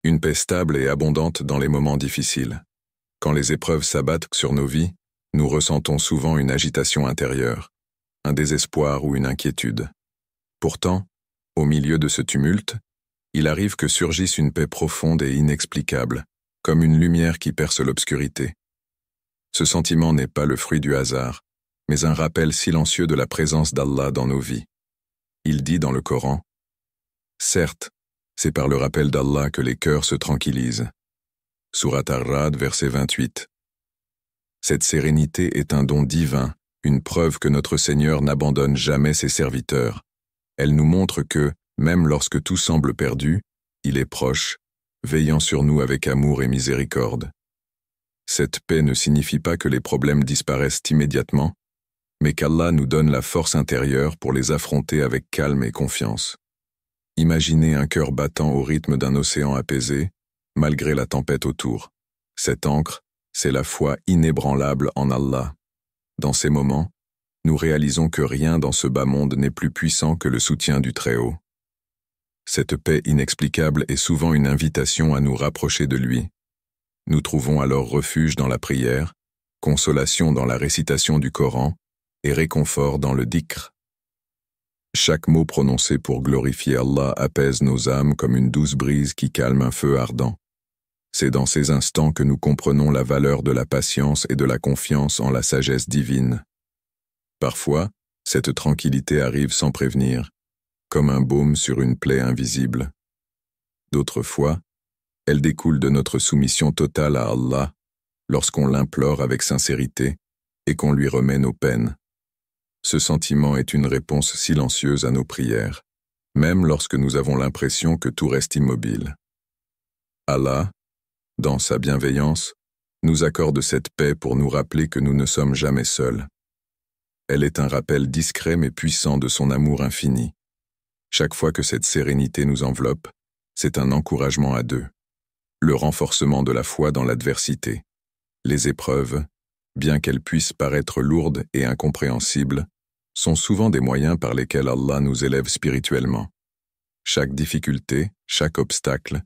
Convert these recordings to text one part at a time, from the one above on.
Une paix stable et abondante dans les moments difficiles. Quand les épreuves s'abattent sur nos vies, nous ressentons souvent une agitation intérieure, un désespoir ou une inquiétude. Pourtant, au milieu de ce tumulte, il arrive que surgisse une paix profonde et inexplicable, comme une lumière qui perce l'obscurité. Ce sentiment n'est pas le fruit du hasard, mais un rappel silencieux de la présence d'Allah dans nos vies. Il dit dans le Coran, « Certes, c'est par le rappel d'Allah que les cœurs se tranquillisent. » Surat Ar-Ra'd, verset 28. Cette sérénité est un don divin, une preuve que notre Seigneur n'abandonne jamais ses serviteurs. Elle nous montre que, même lorsque tout semble perdu, il est proche, veillant sur nous avec amour et miséricorde. Cette paix ne signifie pas que les problèmes disparaissent immédiatement, mais qu'Allah nous donne la force intérieure pour les affronter avec calme et confiance. Imaginez un cœur battant au rythme d'un océan apaisé, malgré la tempête autour. Cette ancre, c'est la foi inébranlable en Allah. Dans ces moments, nous réalisons que rien dans ce bas monde n'est plus puissant que le soutien du Très-Haut. Cette paix inexplicable est souvent une invitation à nous rapprocher de lui. Nous trouvons alors refuge dans la prière, consolation dans la récitation du Coran et réconfort dans le dhikr. Chaque mot prononcé pour glorifier Allah apaise nos âmes comme une douce brise qui calme un feu ardent. C'est dans ces instants que nous comprenons la valeur de la patience et de la confiance en la sagesse divine. Parfois, cette tranquillité arrive sans prévenir, comme un baume sur une plaie invisible. D'autres fois, elle découle de notre soumission totale à Allah, lorsqu'on l'implore avec sincérité et qu'on lui remet nos peines. Ce sentiment est une réponse silencieuse à nos prières, même lorsque nous avons l'impression que tout reste immobile. Allah, dans sa bienveillance, nous accorde cette paix pour nous rappeler que nous ne sommes jamais seuls. Elle est un rappel discret mais puissant de son amour infini. Chaque fois que cette sérénité nous enveloppe, c'est un encouragement à deux. Le renforcement de la foi dans l'adversité. Les épreuves, bien qu'elles puissent paraître lourdes et incompréhensibles, sont souvent des moyens par lesquels Allah nous élève spirituellement. Chaque difficulté, chaque obstacle,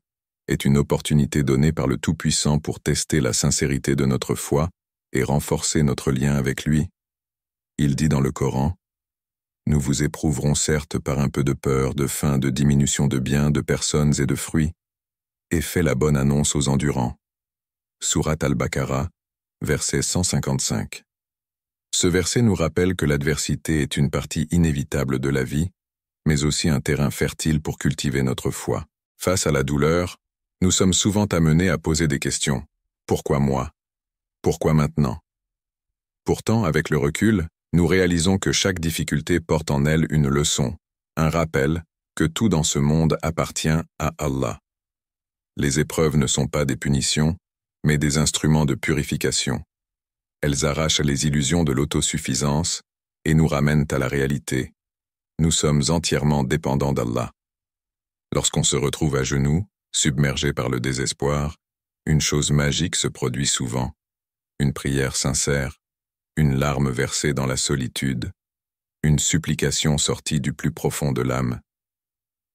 est une opportunité donnée par le Tout-Puissant pour tester la sincérité de notre foi et renforcer notre lien avec lui. Il dit dans le Coran, « Nous vous éprouverons certes par un peu de peur, de faim, de diminution de biens, de personnes et de fruits, et fais la bonne annonce aux endurants. » Surat Al-Baqarah, verset 155. Ce verset nous rappelle que l'adversité est une partie inévitable de la vie, mais aussi un terrain fertile pour cultiver notre foi. Face à la douleur, nous sommes souvent amenés à poser des questions. Pourquoi moi? Pourquoi maintenant? Pourtant, avec le recul, nous réalisons que chaque difficulté porte en elle une leçon, un rappel que tout dans ce monde appartient à Allah. Les épreuves ne sont pas des punitions, mais des instruments de purification. Elles arrachent les illusions de l'autosuffisance et nous ramènent à la réalité. Nous sommes entièrement dépendants d'Allah. Lorsqu'on se retrouve à genoux, submergé par le désespoir, une chose magique se produit souvent. Une prière sincère, une larme versée dans la solitude, une supplication sortie du plus profond de l'âme.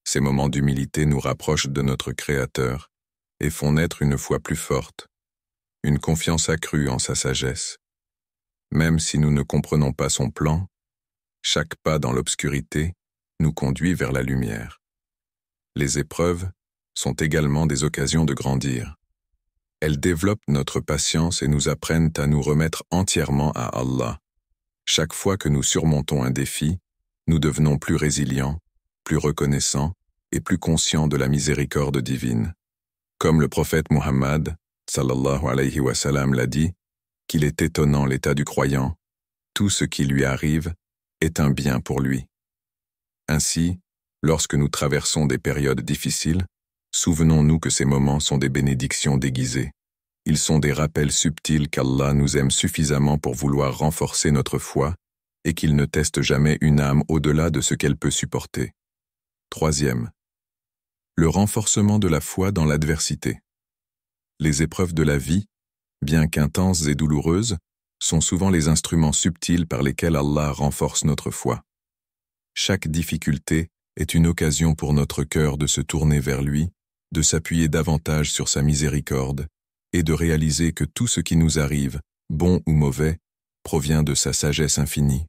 Ces moments d'humilité nous rapprochent de notre Créateur et font naître une foi plus forte, une confiance accrue en sa sagesse. Même si nous ne comprenons pas son plan, chaque pas dans l'obscurité nous conduit vers la lumière. Les épreuves sont également des occasions de grandir. Elles développent notre patience et nous apprennent à nous remettre entièrement à Allah. Chaque fois que nous surmontons un défi, nous devenons plus résilients, plus reconnaissants et plus conscients de la miséricorde divine. Comme le prophète Muhammad, sallallahu alayhi wa sallam, l'a dit, qu'il est étonnant l'état du croyant. Tout ce qui lui arrive est un bien pour lui. Ainsi, lorsque nous traversons des périodes difficiles, souvenons-nous que ces moments sont des bénédictions déguisées. Ils sont des rappels subtils qu'Allah nous aime suffisamment pour vouloir renforcer notre foi et qu'il ne teste jamais une âme au-delà de ce qu'elle peut supporter. Troisième, le renforcement de la foi dans l'adversité. Les épreuves de la vie, bien qu'intenses et douloureuses, sont souvent les instruments subtils par lesquels Allah renforce notre foi. Chaque difficulté est une occasion pour notre cœur de se tourner vers lui de s'appuyer davantage sur sa miséricorde et de réaliser que tout ce qui nous arrive, bon ou mauvais, provient de sa sagesse infinie.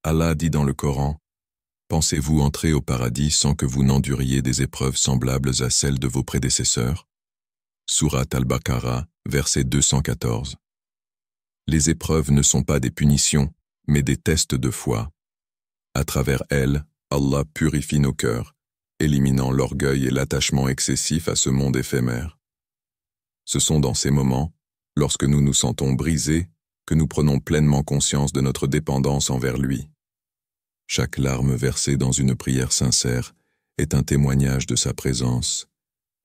Allah dit dans le Coran: « Pensez-vous entrer au paradis sans que vous n'enduriez des épreuves semblables à celles de vos prédécesseurs ?» Sourate Al-Baqarah, verset 214. Les épreuves ne sont pas des punitions, mais des tests de foi. À travers elles, Allah purifie nos cœurs, éliminant l'orgueil et l'attachement excessif à ce monde éphémère. Ce sont dans ces moments, lorsque nous nous sentons brisés, que nous prenons pleinement conscience de notre dépendance envers lui. Chaque larme versée dans une prière sincère est un témoignage de sa présence,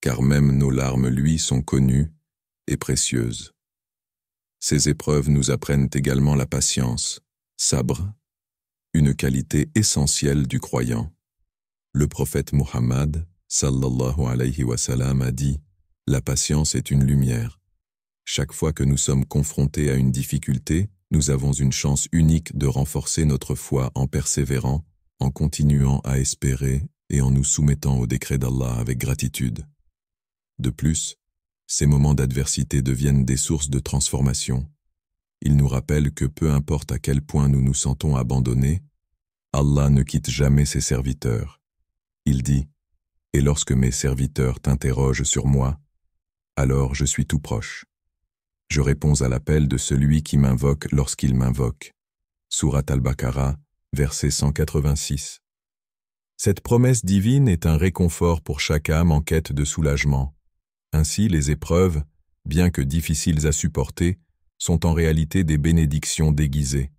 car même nos larmes lui sont connues et précieuses. Ces épreuves nous apprennent également la patience, sabre, une qualité essentielle du croyant. Le prophète Muhammad, sallallahu alayhi wa sallam, a dit: « La patience est une lumière. » Chaque fois que nous sommes confrontés à une difficulté, nous avons une chance unique de renforcer notre foi en persévérant, en continuant à espérer et en nous soumettant au décret d'Allah avec gratitude. De plus, ces moments d'adversité deviennent des sources de transformation. Ils nous rappellent que peu importe à quel point nous nous sentons abandonnés, Allah ne quitte jamais ses serviteurs. Il dit: « Et lorsque mes serviteurs t'interrogent sur moi, alors je suis tout proche. Je réponds à l'appel de celui qui m'invoque lorsqu'il m'invoque. » Sourate Al-Baqarah, verset 186. Cette promesse divine est un réconfort pour chaque âme en quête de soulagement. Ainsi, les épreuves, bien que difficiles à supporter, sont en réalité des bénédictions déguisées.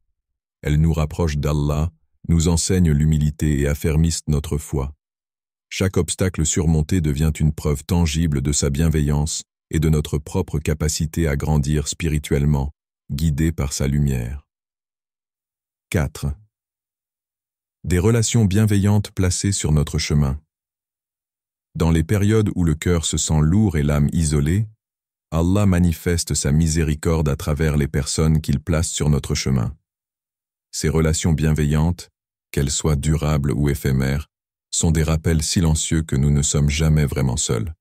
Elles nous rapprochent d'Allah, nous enseignent l'humilité et affermissent notre foi. Chaque obstacle surmonté devient une preuve tangible de sa bienveillance et de notre propre capacité à grandir spirituellement, guidés par sa lumière. 4. Des relations bienveillantes placées sur notre chemin. Dans les périodes où le cœur se sent lourd et l'âme isolée, Allah manifeste sa miséricorde à travers les personnes qu'il place sur notre chemin. Ces relations bienveillantes, qu'elles soient durables ou éphémères, sont des rappels silencieux que nous ne sommes jamais vraiment seuls.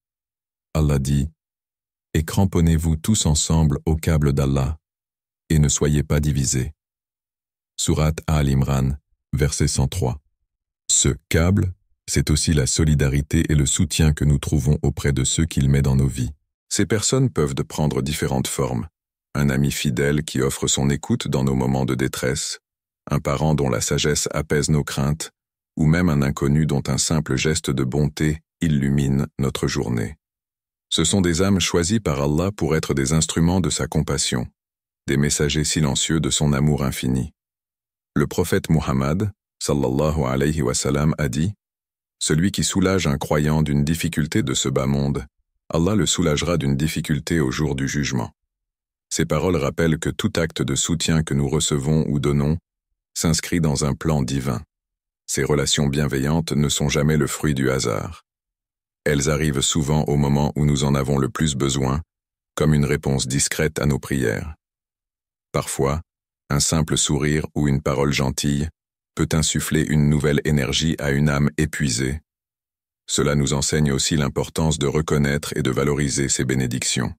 Allah dit: « Et cramponnez-vous tous ensemble au câble d'Allah, et ne soyez pas divisés. » Sourate Al-Imran, verset 103. Ce câble, c'est aussi la solidarité et le soutien que nous trouvons auprès de ceux qu'il met dans nos vies. Ces personnes peuvent prendre différentes formes. Un ami fidèle qui offre son écoute dans nos moments de détresse, un parent dont la sagesse apaise nos craintes, ou même un inconnu dont un simple geste de bonté illumine notre journée. Ce sont des âmes choisies par Allah pour être des instruments de sa compassion, des messagers silencieux de son amour infini. Le prophète Muhammad, sallallahu alayhi wa sallam, a dit: « Celui qui soulage un croyant d'une difficulté de ce bas monde, Allah le soulagera d'une difficulté au jour du jugement. » Ces paroles rappellent que tout acte de soutien que nous recevons ou donnons s'inscrit dans un plan divin. Ces relations bienveillantes ne sont jamais le fruit du hasard. Elles arrivent souvent au moment où nous en avons le plus besoin, comme une réponse discrète à nos prières. Parfois, un simple sourire ou une parole gentille peut insuffler une nouvelle énergie à une âme épuisée. Cela nous enseigne aussi l'importance de reconnaître et de valoriser ces bénédictions.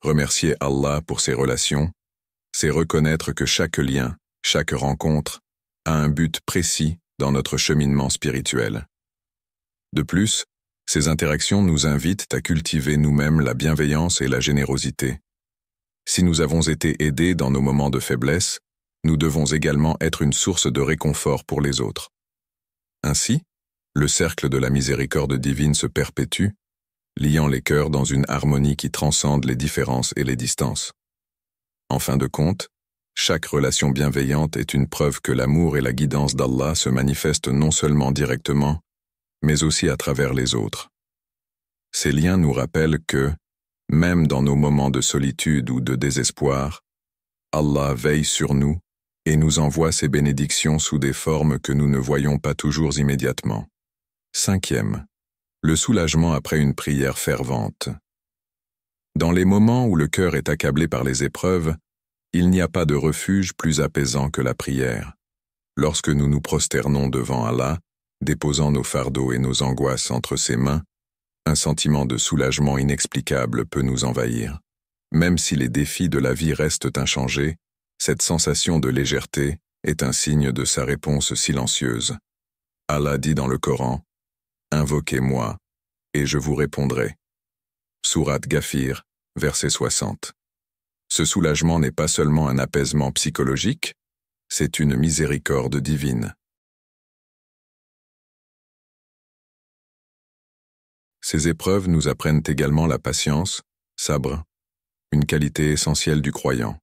Remercier Allah pour ces relations, c'est reconnaître que chaque lien, chaque rencontre, a un but précis dans notre cheminement spirituel. De plus, ces interactions nous invitent à cultiver nous-mêmes la bienveillance et la générosité. Si nous avons été aidés dans nos moments de faiblesse, nous devons également être une source de réconfort pour les autres. Ainsi, le cercle de la miséricorde divine se perpétue, liant les cœurs dans une harmonie qui transcende les différences et les distances. En fin de compte, chaque relation bienveillante est une preuve que l'amour et la guidance d'Allah se manifestent non seulement directement, mais aussi à travers les autres. Ces liens nous rappellent que, même dans nos moments de solitude ou de désespoir, Allah veille sur nous et nous envoie ses bénédictions sous des formes que nous ne voyons pas toujours immédiatement. 5. Le soulagement après une prière fervente. Dans les moments où le cœur est accablé par les épreuves, il n'y a pas de refuge plus apaisant que la prière. Lorsque nous nous prosternons devant Allah, déposant nos fardeaux et nos angoisses entre ses mains, Un sentiment de soulagement inexplicable peut nous envahir. Même si les défis de la vie restent inchangés, cette sensation de légèreté est un signe de sa réponse silencieuse. Allah dit dans le Coran, « Invoquez-moi, et je vous répondrai. » Sourate Ghafir, verset 60. Ce soulagement n'est pas seulement un apaisement psychologique, c'est une miséricorde divine. Ces épreuves nous apprennent également la patience, sabre, une qualité essentielle du croyant.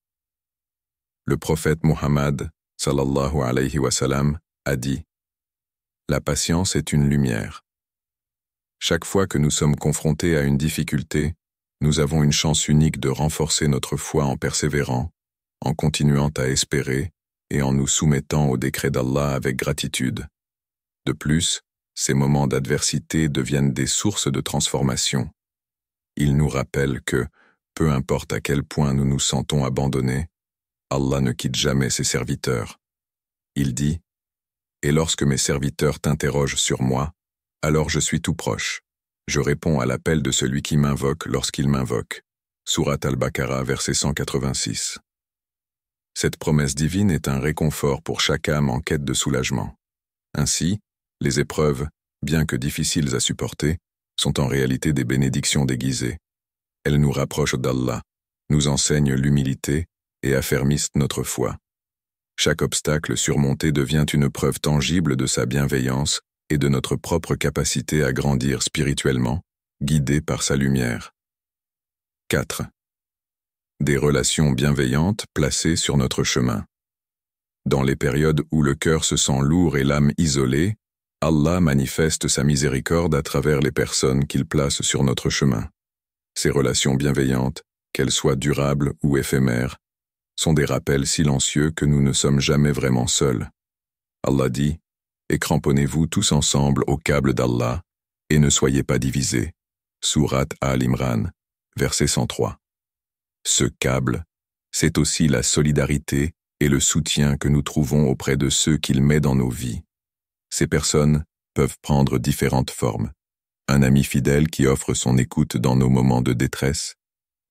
Le prophète Muhammad, sallallahu alayhi wa sallam, a dit « La patience est une lumière. » Chaque fois que nous sommes confrontés à une difficulté, nous avons une chance unique de renforcer notre foi en persévérant, en continuant à espérer et en nous soumettant au décret d'Allah avec gratitude. De plus, ces moments d'adversité deviennent des sources de transformation. Ils nous rappellent que, peu importe à quel point nous nous sentons abandonnés, Allah ne quitte jamais ses serviteurs. Il dit « Et lorsque mes serviteurs t'interrogent sur moi, alors je suis tout proche. Je réponds à l'appel de celui qui m'invoque lorsqu'il m'invoque. » Sourate Al-Baqarah, verset 186. Cette promesse divine est un réconfort pour chaque âme en quête de soulagement. Ainsi, les épreuves, bien que difficiles à supporter, sont en réalité des bénédictions déguisées. Elles nous rapprochent d'Allah, nous enseignent l'humilité et affermissent notre foi. Chaque obstacle surmonté devient une preuve tangible de sa bienveillance et de notre propre capacité à grandir spirituellement, guidés par sa lumière. 4. Des relations bienveillantes placées sur notre chemin. Dans les périodes où le cœur se sent lourd et l'âme isolée, Allah manifeste sa miséricorde à travers les personnes qu'il place sur notre chemin. Ces relations bienveillantes, qu'elles soient durables ou éphémères, sont des rappels silencieux que nous ne sommes jamais vraiment seuls. Allah dit « Et cramponnez-vous tous ensemble au câble d'Allah, et ne soyez pas divisés. » Sourate Al-Imran, verset 103. Ce câble, c'est aussi la solidarité et le soutien que nous trouvons auprès de ceux qu'il met dans nos vies. Ces personnes peuvent prendre différentes formes. Un ami fidèle qui offre son écoute dans nos moments de détresse,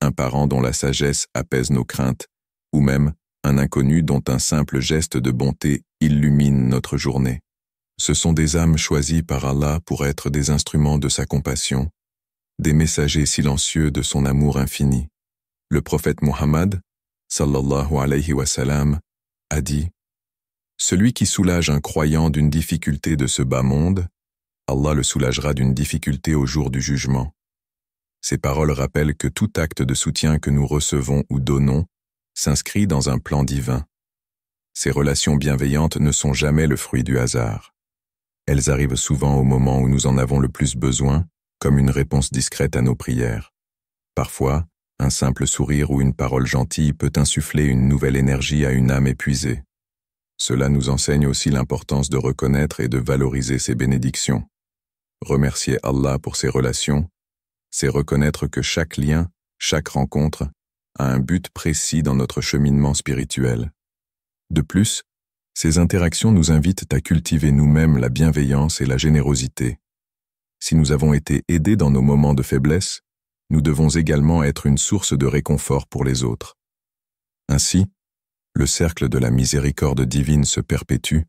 un parent dont la sagesse apaise nos craintes, ou même un inconnu dont un simple geste de bonté illumine notre journée. Ce sont des âmes choisies par Allah pour être des instruments de sa compassion, des messagers silencieux de son amour infini. Le prophète Muhammad, sallallahu alayhi wa sallam, a dit « Celui qui soulage un croyant d'une difficulté de ce bas monde, Allah le soulagera d'une difficulté au jour du jugement. » Ces paroles rappellent que tout acte de soutien que nous recevons ou donnons s'inscrit dans un plan divin. Ces relations bienveillantes ne sont jamais le fruit du hasard. Elles arrivent souvent au moment où nous en avons le plus besoin, comme une réponse discrète à nos prières. Parfois, un simple sourire ou une parole gentille peut insuffler une nouvelle énergie à une âme épuisée. Cela nous enseigne aussi l'importance de reconnaître et de valoriser ces bénédictions. Remercier Allah pour ces relations, c'est reconnaître que chaque lien, chaque rencontre, a un but précis dans notre cheminement spirituel. De plus, ces interactions nous invitent à cultiver nous-mêmes la bienveillance et la générosité. Si nous avons été aidés dans nos moments de faiblesse, nous devons également être une source de réconfort pour les autres. Ainsi, le cercle de la miséricorde divine se perpétue,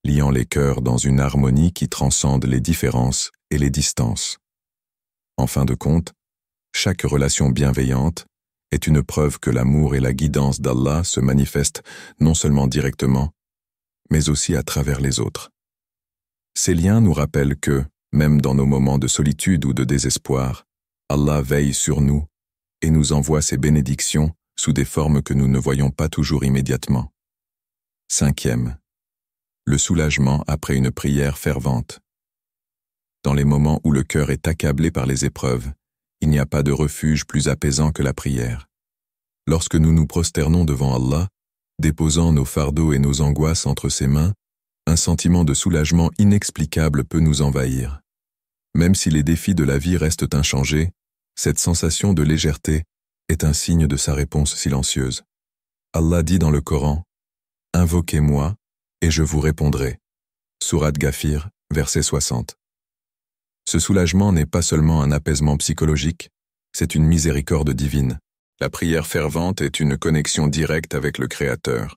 liant les cœurs dans une harmonie qui transcende les différences et les distances. En fin de compte, chaque relation bienveillante est une preuve que l'amour et la guidance d'Allah se manifestent non seulement directement, mais aussi à travers les autres. Ces liens nous rappellent que, même dans nos moments de solitude ou de désespoir, Allah veille sur nous et nous envoie ses bénédictions sous des formes que nous ne voyons pas toujours immédiatement. 5e. Le soulagement après une prière fervente. Dans les moments où le cœur est accablé par les épreuves, il n'y a pas de refuge plus apaisant que la prière. Lorsque nous nous prosternons devant Allah, déposant nos fardeaux et nos angoisses entre ses mains, un sentiment de soulagement inexplicable peut nous envahir. Même si les défis de la vie restent inchangés, cette sensation de légèreté est un signe de sa réponse silencieuse. Allah dit dans le Coran « Invoquez-moi, et je vous répondrai. » Sourate Ghafir, verset 60. Ce soulagement n'est pas seulement un apaisement psychologique, c'est une miséricorde divine. La prière fervente est une connexion directe avec le Créateur.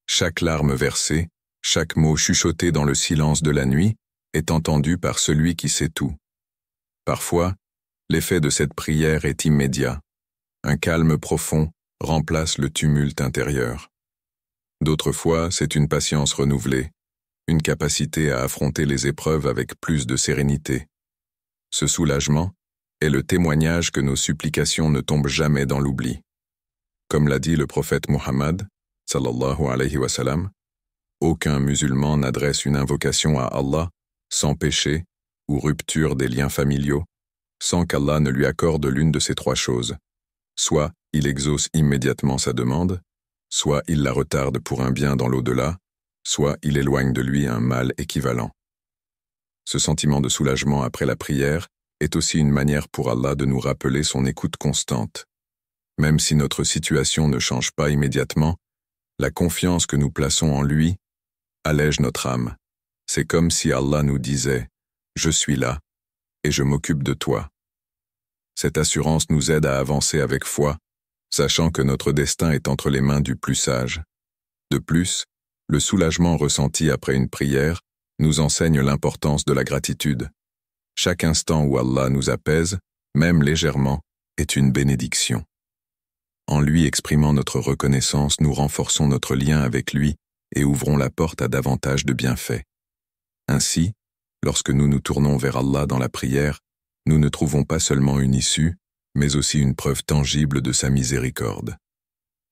Chaque larme versée, chaque mot chuchoté dans le silence de la nuit est entendu par celui qui sait tout. Parfois, l'effet de cette prière est immédiat. Un calme profond remplace le tumulte intérieur. D'autres fois, c'est une patience renouvelée, une capacité à affronter les épreuves avec plus de sérénité. Ce soulagement est le témoignage que nos supplications ne tombent jamais dans l'oubli. Comme l'a dit le prophète Muhammad, sallallahu alayhi wa sallam, aucun musulman n'adresse une invocation à Allah sans péché ou rupture des liens familiaux, sans qu'Allah ne lui accorde l'une de ces trois choses. Soit il exauce immédiatement sa demande, soit il la retarde pour un bien dans l'au-delà, soit il éloigne de lui un mal équivalent. Ce sentiment de soulagement après la prière est aussi une manière pour Allah de nous rappeler son écoute constante. Même si notre situation ne change pas immédiatement, la confiance que nous plaçons en lui allège notre âme. C'est comme si Allah nous disait « Je suis là et je m'occupe de toi ». Cette assurance nous aide à avancer avec foi, sachant que notre destin est entre les mains du plus sage. De plus, le soulagement ressenti après une prière nous enseigne l'importance de la gratitude. Chaque instant où Allah nous apaise, même légèrement, est une bénédiction. En lui exprimant notre reconnaissance, nous renforçons notre lien avec lui et ouvrons la porte à davantage de bienfaits. Ainsi, lorsque nous nous tournons vers Allah dans la prière, nous ne trouvons pas seulement une issue, mais aussi une preuve tangible de sa miséricorde.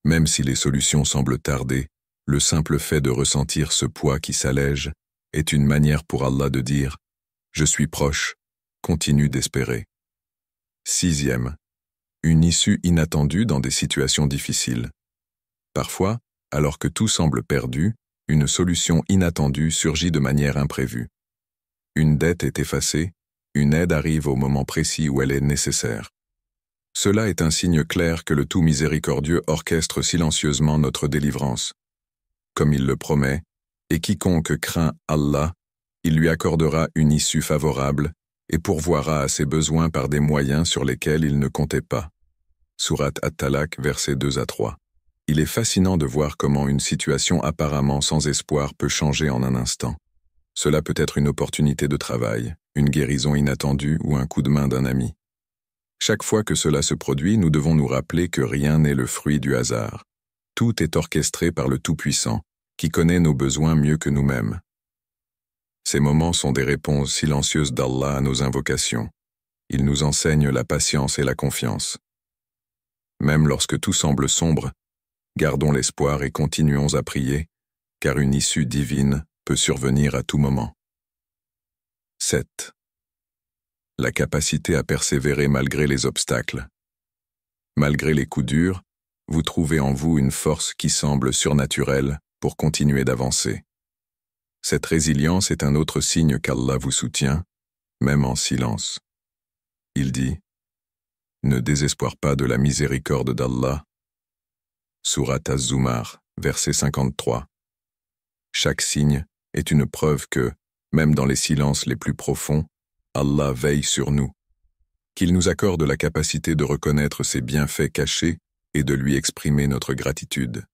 Même si les solutions semblent tarder, le simple fait de ressentir ce poids qui s'allège est une manière pour Allah de dire « Je suis proche, continue d'espérer ». 6e. Une issue inattendue dans des situations difficiles. Parfois, alors que tout semble perdu, une solution inattendue surgit de manière imprévue. Une dette est effacée, une aide arrive au moment précis où elle est nécessaire. Cela est un signe clair que le tout miséricordieux orchestre silencieusement notre délivrance. Comme il le promet, et quiconque craint Allah, il lui accordera une issue favorable et pourvoira à ses besoins par des moyens sur lesquels il ne comptait pas. Sourate At-Talaq, versets 2 à 3. Il est fascinant de voir comment une situation apparemment sans espoir peut changer en un instant. Cela peut être une opportunité de travail, une guérison inattendue ou un coup de main d'un ami. Chaque fois que cela se produit, nous devons nous rappeler que rien n'est le fruit du hasard. Tout est orchestré par le Tout-Puissant, qui connaît nos besoins mieux que nous-mêmes. Ces moments sont des réponses silencieuses d'Allah à nos invocations. Ils nous enseignent la patience et la confiance. Même lorsque tout semble sombre, gardons l'espoir et continuons à prier, car une issue divine peut survenir à tout moment. 7. La capacité à persévérer malgré les obstacles. Malgré les coups durs, vous trouvez en vous une force qui semble surnaturelle pour continuer d'avancer. Cette résilience est un autre signe qu'Allah vous soutient, même en silence. Il dit « Ne désespoir pas de la miséricorde d'Allah » Sourate Az-Zumar, verset 53. Chaque signe est une preuve que, même dans les silences les plus profonds, Allah veille sur nous, qu'il nous accorde la capacité de reconnaître ses bienfaits cachés et de lui exprimer notre gratitude.